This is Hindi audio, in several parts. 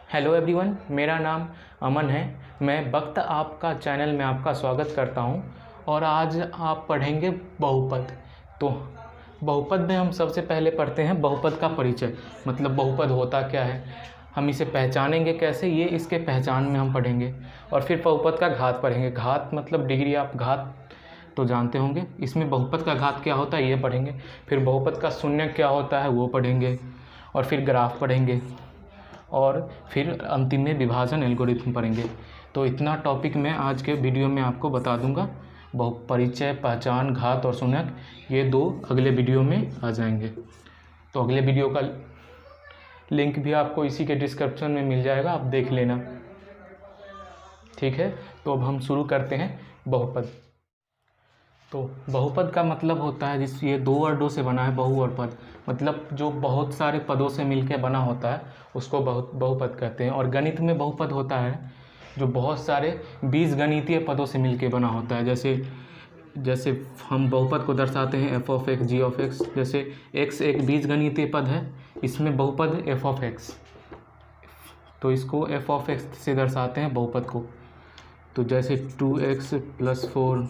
हेलो एवरीवन, मेरा नाम अमन है। मैं वक्त आपका चैनल में आपका स्वागत करता हूं और आज आप पढ़ेंगे बहुपद। तो बहुपद में हम सबसे पहले पढ़ते हैं बहुपद का परिचय, मतलब बहुपद होता क्या है, हम इसे पहचानेंगे कैसे, ये इसके पहचान में हम पढ़ेंगे। और फिर बहुपद का घात पढ़ेंगे। घात मतलब डिग्री, आप घात तो जानते होंगे, इसमें बहुपद का घात क्या होता है ये पढ़ेंगे। फिर बहुपद का शून्य क्या होता है वो पढ़ेंगे और फिर ग्राफ पढ़ेंगे और फिर अंतिम में विभाजन एल्गोरिथम पढ़ेंगे। तो इतना टॉपिक मैं आज के वीडियो में आपको बता दूंगा। परिचय, पहचान, घात और शून्यक, ये दो अगले वीडियो में आ जाएंगे। तो अगले वीडियो का लिंक भी आपको इसी के डिस्क्रिप्शन में मिल जाएगा, आप देख लेना, ठीक है। तो अब हम शुरू करते हैं बहुपद। तो बहुपद का मतलब होता है जिस ये दो वर्डों से बना है, बहु और पद, मतलब जो बहुत सारे पदों से मिलकर बना होता है उसको बहुपद कहते हैं। और गणित में बहुपद होता है जो बहुत सारे बीजगणितीय पदों से मिलकर बना होता है। जैसे हम बहुपद को दर्शाते हैं F of X, G of X. जैसे एक्स एक बीजगणितीय पद है, इसमें बहुपद एफ ऑफ एक्स, तो इसको एफ ऑफ एक्स से दर्शाते हैं बहुपद को। तो जैसे 2x + 4,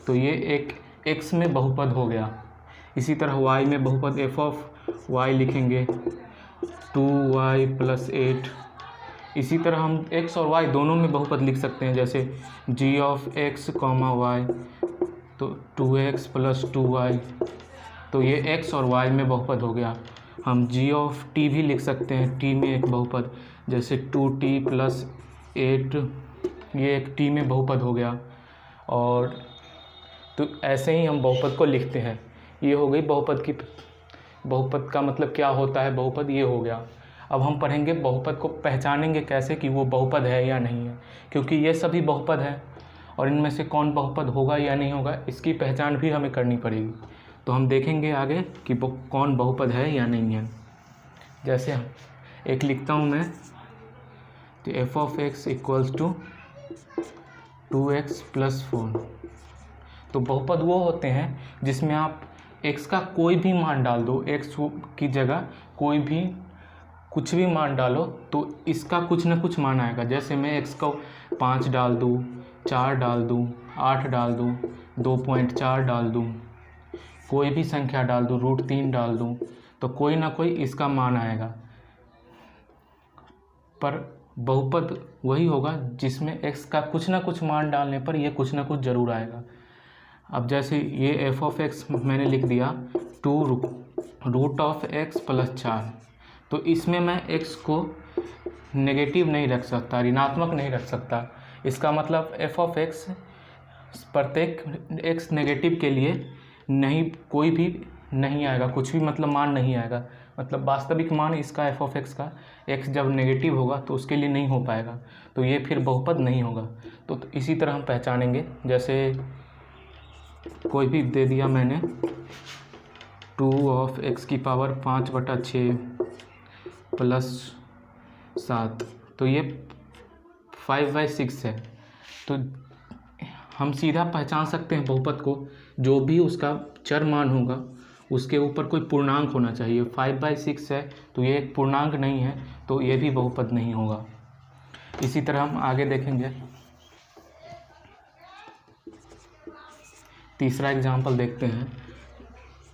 तो ये एक x में बहुपद हो गया। इसी तरह y में बहुपद f ऑफ y लिखेंगे, 2y + 8। इसी तरह हम x और y दोनों में बहुपद लिख सकते हैं, जैसे g ऑफ x, y, तो 2x + 2y, तो ये x और y में बहुपद हो गया। हम g ऑफ t भी लिख सकते हैं, t में एक बहुपद, जैसे 2t + 8, ये एक t में बहुपद हो गया। और तो ऐसे ही हम बहुपद को लिखते हैं। ये हो गई बहुपद का मतलब क्या होता है बहुपद, ये हो गया। अब हम पढ़ेंगे बहुपद को पहचानेंगे कैसे कि वो बहुपद है या नहीं है, क्योंकि ये सभी बहुपद है और इनमें से कौन बहुपद होगा या नहीं होगा इसकी पहचान भी हमें करनी पड़ेगी। तो हम देखेंगे आगे कि कौन बहुपद है या नहीं है। जैसे हम एक लिखता हूँ मैं, तो f ऑफ x = 2x + 4। तो बहुपद वो होते हैं जिसमें आप x का कोई भी मान डाल दो, x की जगह कोई भी कुछ भी मान डालो तो इसका कुछ ना कुछ मान आएगा। जैसे मैं x को 5 डाल दूँ, 4 डाल दूँ, 8 डाल दूँ, 2.4 डाल दूँ, कोई भी संख्या डाल दूँ, √3 डाल दूँ, तो कोई ना कोई इसका मान आएगा। पर बहुपद वही होगा जिसमें x का कुछ ना कुछ मान डालने पर ये कुछ ना कुछ ज़रूर आएगा। अब जैसे ये f ऑफ x मैंने लिख दिया 2√x + 4, तो इसमें मैं x को नेगेटिव नहीं रख सकता, ऋणात्मक नहीं रख सकता। इसका मतलब f ऑफ x प्रत्येक x नेगेटिव के लिए नहीं, कोई भी नहीं आएगा, कुछ भी मतलब मान नहीं आएगा। मतलब वास्तविक मान इसका f ऑफ x का x जब नेगेटिव होगा तो उसके लिए नहीं हो पाएगा, तो ये फिर बहुपद नहीं होगा। तो इसी तरह हम पहचानेंगे। जैसे कोई भी दे दिया मैंने 2 ऑफ x की पावर 5/6 + 7, तो ये 5/6 है। तो हम सीधा पहचान सकते हैं बहुपद को, जो भी उसका चर मान होगा उसके ऊपर कोई पूर्णांक होना चाहिए। 5/6 है तो ये एक पूर्णांक नहीं है, तो ये भी बहुपद नहीं होगा। इसी तरह हम आगे देखेंगे। तीसरा एग्जाम्पल देखते हैं,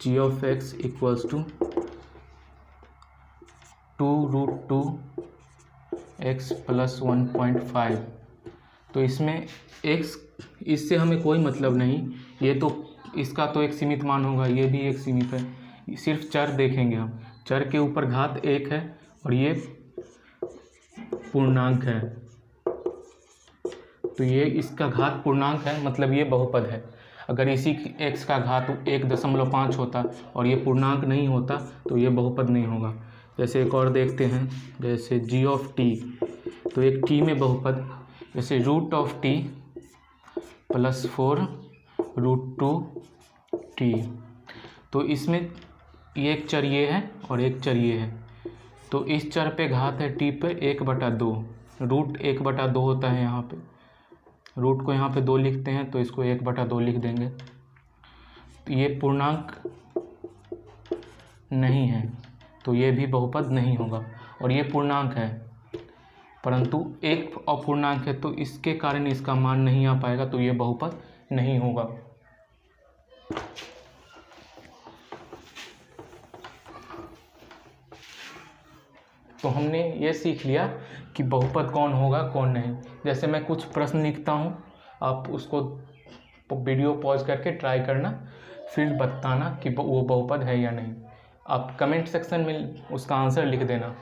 g ऑफ x = 2√2x + 1.5। तो इसमें x, इससे हमें कोई मतलब नहीं, ये तो इसका तो एक सीमित मान होगा, ये भी एक सीमित है। सिर्फ चर देखेंगे हम, चर के ऊपर घात 1 है और ये पूर्णांक है, तो ये इसका घात पूर्णांक है, मतलब ये बहुपद है। अगर इसी x का घात 1.5 होता और ये पूर्णांक नहीं होता तो ये बहुपद नहीं होगा। जैसे एक और देखते हैं, जैसे g ऑफ t, तो एक t में बहुपद, जैसे √t + 4√2t, तो इसमें ये एक चर ये है और एक चर ये है। तो इस चर पे घात है t पे 1/2, √1/2 होता है यहाँ पे, रूट को यहाँ पे 2 लिखते हैं तो इसको 1/2 लिख देंगे। तो ये पूर्णांक नहीं है तो ये भी बहुपद नहीं होगा, और ये पूर्णांक है परंतु एक अपूर्णांक है तो इसके कारण इसका मान नहीं आ पाएगा, तो ये बहुपद नहीं होगा। तो हमने ये सीख लिया कि बहुपद कौन होगा कौन नहीं। जैसे मैं कुछ प्रश्न लिखता हूँ, आप उसको वीडियो पॉज करके ट्राई करना, फिर बताना कि वो बहुपद है या नहीं। आप कमेंट सेक्शन में उसका आंसर लिख देना।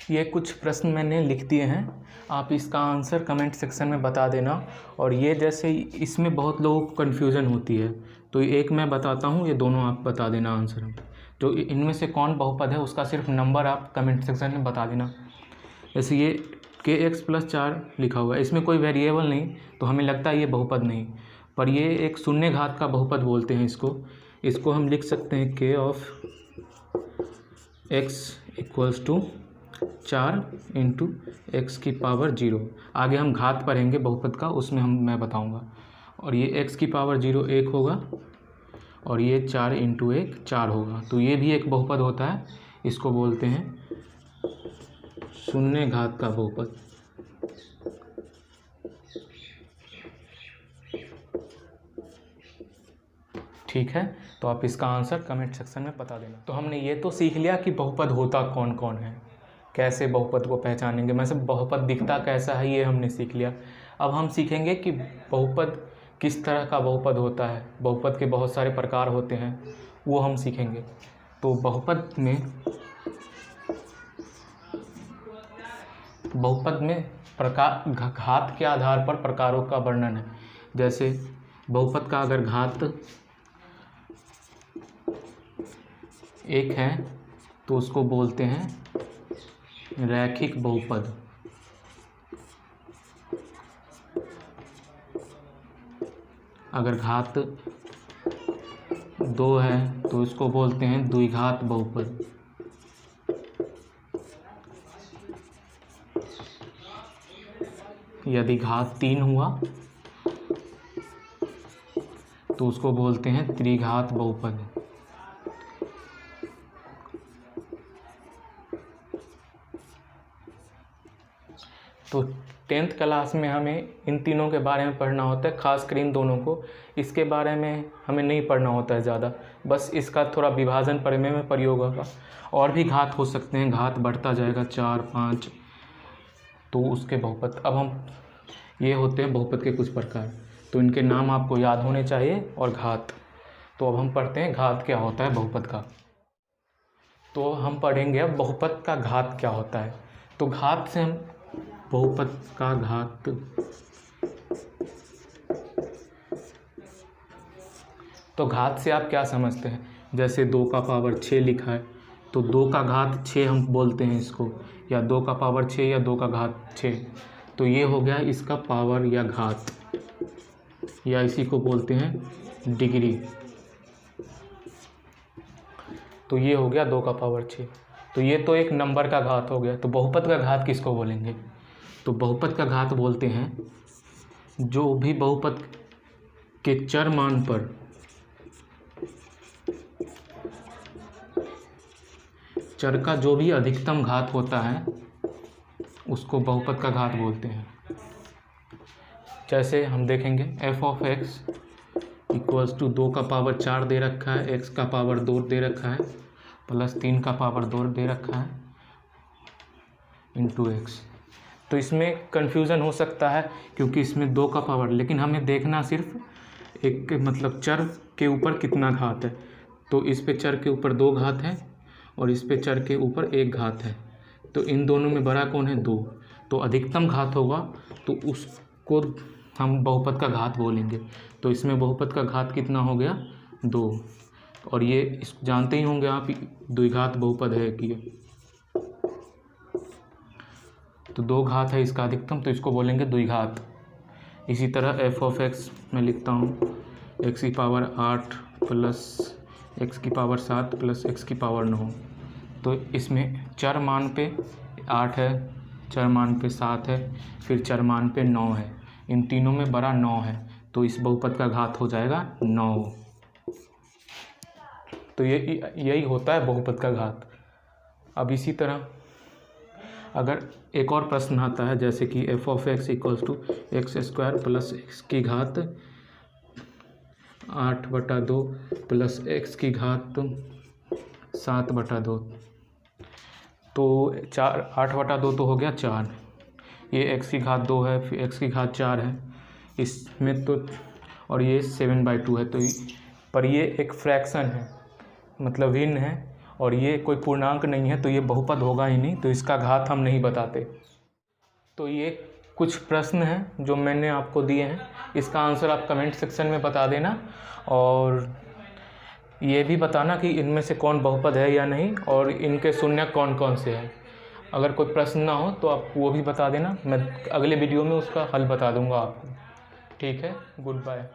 ये कुछ प्रश्न मैंने लिख दिए हैं, आप इसका आंसर कमेंट सेक्शन में बता देना। और ये जैसे इसमें बहुत लोगों को कन्फ्यूज़न होती है, तो एक मैं बताता हूँ, ये दोनों आप बता देना आंसर। तो इनमें से कौन बहुपद है उसका सिर्फ नंबर आप कमेंट सेक्शन में बता देना। जैसे ये kx+4 लिखा हुआ है, इसमें कोई वेरिएबल नहीं, तो हमें लगता है ये बहुपद नहीं, पर ये एक शून्य घात का बहुपद बोलते हैं इसको हम लिख सकते हैं k ऑफ x = 4 × x⁻0। आगे हम घात पढ़ेंगे बहुपद का, उसमें मैं बताऊंगा। और ये x⁻0 1 होगा और ये 4 × 1 4 होगा, तो ये भी एक बहुपद होता है। इसको बोलते हैं शून्य घात का बहुपद। ठीक है, तो आप इसका आंसर कमेंट सेक्शन में बता देना। तो हमने ये तो सीख लिया कि बहुपद होता कौन कौन है, कैसे बहुपद को पहचानेंगे, वैसे बहुपद दिखता कैसा है ये हमने सीख लिया। अब हम सीखेंगे कि बहुपद किस तरह का बहुपद होता है। बहुपद के बहुत सारे प्रकार होते हैं, वो हम सीखेंगे। तो बहुपद में प्रकार घात के आधार पर प्रकारों का वर्णन है। जैसे बहुपद का अगर घात 1 है तो उसको बोलते हैं रैखिक बहुपद। अगर घात 2 है तो इसको बोलते हैं द्विघात बहुपद। यदि घात 3 हुआ तो उसको बोलते हैं त्रिघात बहुपद। तो 10th क्लास में हमें इन तीनों के बारे में पढ़ना होता है, खासकर इन दोनों को। इसके बारे में हमें नहीं पढ़ना होता है ज़्यादा, बस इसका थोड़ा विभाजन प्रमेय में प्रयोग होगा। और भी घात हो सकते हैं, घात बढ़ता जाएगा 4 5, तो उसके बहुपद। अब हम ये होते हैं बहुपद के कुछ प्रकार, तो इनके नाम आपको याद होने चाहिए और घात। तो अब हम पढ़ते हैं घात क्या होता है बहुपद का। तो हम पढ़ेंगे अब बहुपद का घात क्या होता है। तो घात से हम बहुपद का घात तो घात से आप क्या समझते हैं। जैसे 2 का पावर 6 लिखा है तो 2 का घात 6 हम बोलते हैं इसको, या 2 का पावर 6 या 2 का घात 6। तो ये हो गया इसका पावर या घात, या इसी को बोलते हैं डिग्री। तो ये हो गया 2 का पावर 6। तो ये तो एक नंबर का घात हो गया। तो बहुपद का घात किसको बोलेंगे। तो बहुपद का घात बोलते हैं जो भी बहुपद के चर मान पर चर का जो भी अधिकतम घात होता है उसको बहुपद का घात बोलते हैं। जैसे हम देखेंगे f(x) = 2 का पावर 4 दे रखा है, x का पावर 2 दे रखा है, प्लस 3 का पावर 2 दे रखा है इंटू x। तो इसमें कन्फ्यूज़न हो सकता है क्योंकि इसमें 2 का पावर, लेकिन हमें देखना सिर्फ एक मतलब चर के ऊपर कितना घात है। तो इस पे चर के ऊपर 2 घात है और इस पे चर के ऊपर 1 घात है। तो इन दोनों में बड़ा कौन है 2। तो अधिकतम घात होगा तो उसको हम बहुपद का घात बोलेंगे। तो इसमें बहुपद का घात कितना हो गया 2। और ये जानते ही होंगे आप द्विघात बहुपद है कि तो 2 घात है इसका अधिकतम, तो इसको बोलेंगे द्विघात। इसी तरह f(x) मैं लिखता हूँ x⁸ plus x⁻7 plus x⁻9। तो इसमें चर मान पे 8 है, चर मान पे 7 है, फिर चर मान पे 9 है। इन तीनों में बड़ा 9 है, तो इस बहुपद का घात हो जाएगा 9। तो यही होता है बहुपद का घात। अब इसी तरह अगर एक और प्रश्न आता है जैसे कि F of X equals to X square plus X की घात 8/2 प्लस एक्स की घात 7/2, तो 8/2 तो हो गया 4, ये एक्स की घात 2 है, फिर एक्स की घात 4 है इसमें तो, और ये 7/2 है, तो पर ये एक फ्रैक्शन है, मतलब भिन्न है, और ये कोई पूर्णांक नहीं है, तो ये बहुपद होगा ही नहीं, तो इसका घात हम नहीं बताते। तो ये कुछ प्रश्न हैं जो मैंने आपको दिए हैं, इसका आंसर आप कमेंट सेक्शन में बता देना, और ये भी बताना कि इनमें से कौन बहुपद है या नहीं, और इनके शून्य कौन कौन से हैं। अगर कोई प्रश्न ना हो तो आप वो भी बता देना, मैं अगले वीडियो में उसका हल बता दूंगा आपको। ठीक है, गुड बाय।